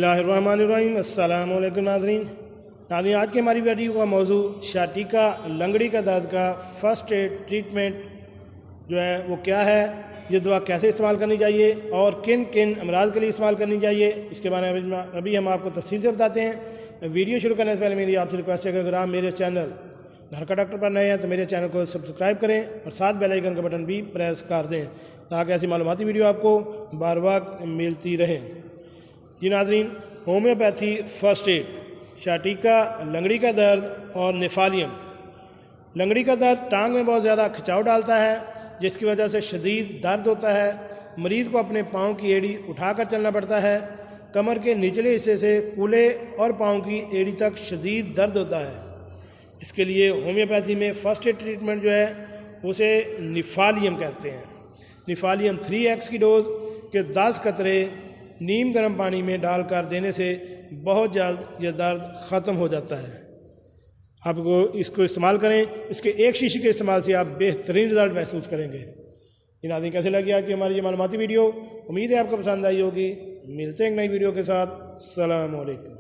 बिस्मिल्लाहिर्रहमानिर्रहीम। अस्सलाम वालेकुम नाज़रीन। आज की हमारी वीडियो का मौजू शाटीका लंगड़ी का दर्द का फ़र्स्ट एड ट्रीटमेंट जो है वो क्या है, ये दवा कैसे इस्तेमाल करनी चाहिए और किन किन अमराज के लिए इस्तेमाल करनी चाहिए, इसके बारे में अभी हम आपको तफसील से बताते हैं। वीडियो शुरू करने से पहले मेरी आपसे रिक्वेस्ट है कि अगर आप मेरे चैनल घर का डॉक्टर पर नए हैं तो मेरे चैनल को सब्सक्राइब करें और साथ बेल आइकन का बटन भी प्रेस कर दें ताकि ऐसी मालूमाती वीडियो आपको बार बार मिलती रहे। जी नाज़रीन, होम्योपैथी फ़र्स्ट एड, शाटीका लंगड़ी का दर्द और निफालियम। लंगड़ी का दर्द टांग में बहुत ज़्यादा खिंचाव डालता है जिसकी वजह से शदीद दर्द होता है। मरीज़ को अपने पाँव की एड़ी उठाकर चलना पड़ता है। कमर के निचले हिस्से से कूल्हे और पाँव की एड़ी तक शदीद दर्द होता है। इसके लिए होम्योपैथी में फ़र्स्ट एड ट्रीटमेंट जो है उसे निफालियम कहते हैं। निफालियम 3x की डोज के 10 कतरे नीम गर्म पानी में डालकर देने से बहुत जल्द यह दर्द ख़त्म हो जाता है। आपको इसको इस्तेमाल करें, इसके एक शीशी के इस्तेमाल से आप बेहतरीन रिज़ल्ट महसूस करेंगे। इन आदमी कैसे लगी आपकी हमारी ये मालूमाती वीडियो, उम्मीद है आपको पसंद आई होगी। मिलते हैं एक नई वीडियो के साथ। अस्सलाम वालेकुम।